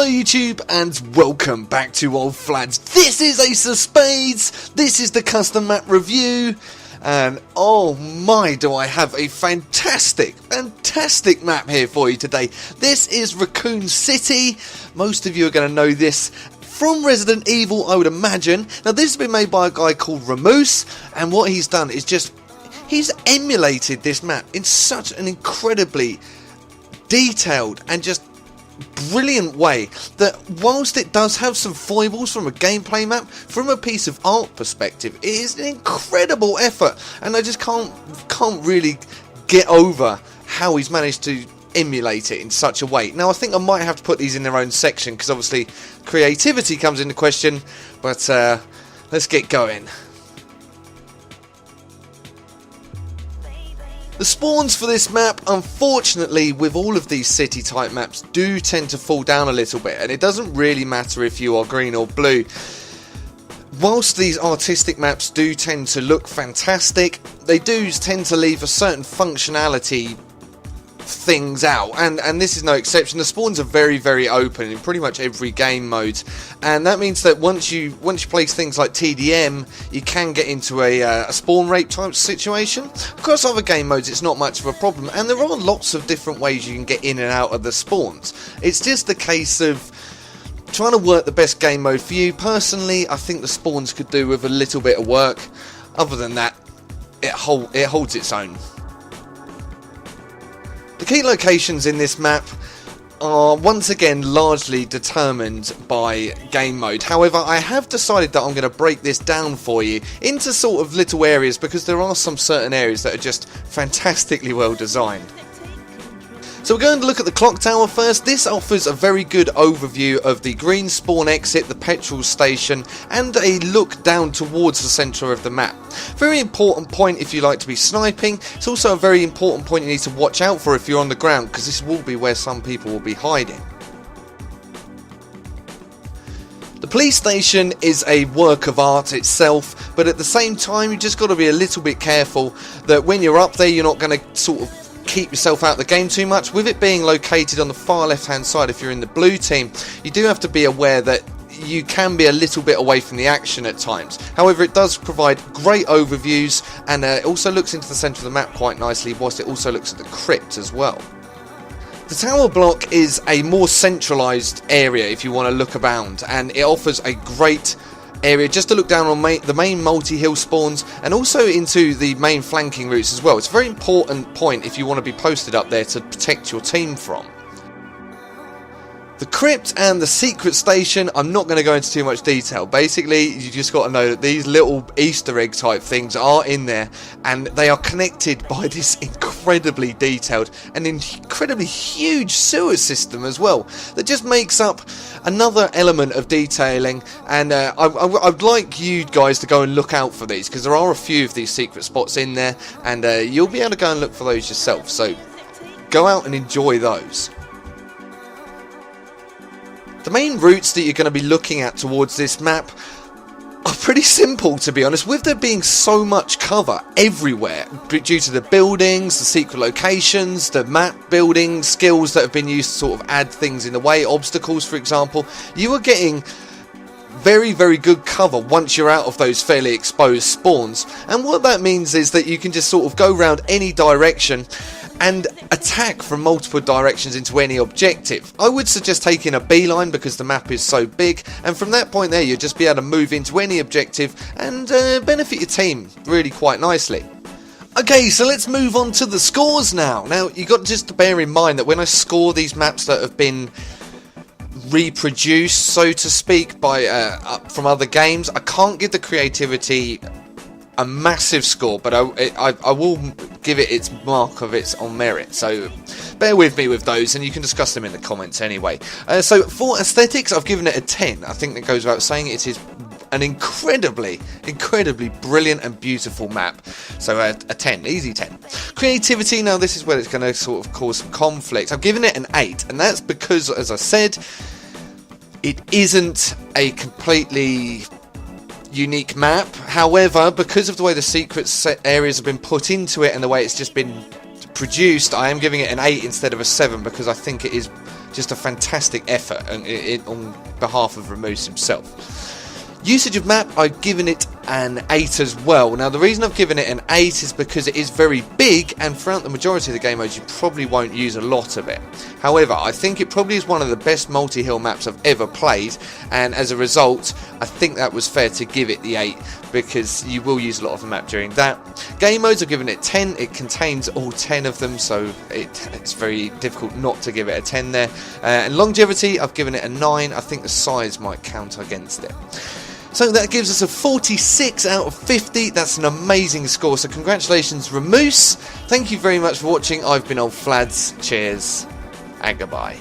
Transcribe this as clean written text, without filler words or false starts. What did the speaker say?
Hello YouTube and welcome back to old Flads. This is Ace of Spades, this is the custom map review, and oh my do I have a fantastic map here for you today. This is Raccoon City. Most of you are going to know this from Resident Evil, I would imagine. Now this has been made by a guy called Ramoose, and what he's done is he's emulated this map in such an incredibly detailed and just brilliant way that whilst it does have some foibles from a gameplay map, from a piece of art perspective, it is an incredible effort, and I just can't really get over how he's managed to emulate it in such a way. Now I think I might have to put these in their own section because obviously creativity comes into question, but let's get going. The spawns for this map, unfortunately, with all of these city type maps, do tend to fall down a little bit, and it doesn't really matter if you are green or blue. Whilst these artistic maps do tend to look fantastic, they do tend to leave a certain functionality things out, and this is no exception. The spawns are very open in pretty much every game mode, and that means that once you place things like TDM, you can get into a spawn rape type situation. Across other game modes it's not much of a problem, and there are lots of different ways you can get in and out of the spawns. It's just a case of trying to work the best game mode for you. Personally, I think the spawns could do with a little bit of work. Other than that, it holds its own. The key locations in this map are once again largely determined by game mode. However, I have decided that I'm going to break this down for you into sort of little areas, because there are some certain areas that are just fantastically well designed. So we're going to look at the clock tower first. This offers a very good overview of the green spawn exit, the petrol station, and a look down towards the centre of the map. Very important point if you like to be sniping. It's also a very important point you need to watch out for if you're on the ground, because this will be where some people will be hiding. The police station is a work of art itself, but at the same time you just got to be a little bit careful that when you're up there you're not going to sort of keep yourself out of the game too much. With it being located on the far left hand side, if you're in the blue team, you do have to be aware that you can be a little bit away from the action at times. However, it does provide great overviews, and it also looks into the centre of the map quite nicely, whilst it also looks at the crypt as well. The tower block is a more centralised area if you want to look around, and it offers a great area just to look down on the main multi-hill spawns, and also into the main flanking routes as well. It's a very important point if you want to be posted up there to protect your team from. The crypt and the secret station, I'm not going to go into too much detail. Basically, you just got to know that these little Easter egg type things are in there, and they are connected by this incredibly detailed and incredibly huge sewer system as well, that just makes up another element of detailing. And I'd like you guys to go and look out for these, because there are a few of these secret spots in there, and you'll be able to go and look for those yourself, so go out and enjoy those. The main routes that you're going to be looking at towards this map are pretty simple, to be honest, with there being so much cover everywhere due to the buildings, the secret locations, the map building skills that have been used to sort of add things in the way, obstacles for example. You are getting very good cover once you're out of those fairly exposed spawns, and what that means is that you can just sort of go around any direction and attack from multiple directions into any objective. I would suggest taking a beeline because the map is so big, and from that point there you'll just be able to move into any objective and benefit your team really quite nicely. Okay, so let's move on to the scores now. Now you got just to bear in mind that when I score these maps that have been reproduced, so to speak, by from other games, I can't give the creativity a massive score, but I will give it its mark of its own merit, so bear with me with those, and you can discuss them in the comments anyway. So for aesthetics, I've given it a 10. I think that goes without saying. It is an incredibly brilliant and beautiful map, so a 10, easy 10. Creativity, now this is where it's going to sort of cause some conflict. I've given it an 8, and that's because, as I said, it isn't a completely unique map. However, because of the way the secret areas have been put into it and the way it's just been produced, I am giving it an 8 instead of a 7, because I think it is just a fantastic effort on behalf of Ramuse himself. Usage of map, I've given it an 8 as well. Now the reason I've given it an 8 is because it is very big, and throughout the majority of the game modes you probably won't use a lot of it. However, I think it probably is one of the best multi-hill maps I've ever played, and as a result I think that was fair to give it the 8, because you will use a lot of the map during that. Game modes, I've given it 10. It contains all 10 of them, so it's very difficult not to give it a 10 there. And longevity, I've given it a 9. I think the size might count against it. So that gives us a 46 out of 50. That's an amazing score. So congratulations, Ramuse. Thank you very much for watching. I've been old Flads. Cheers and goodbye.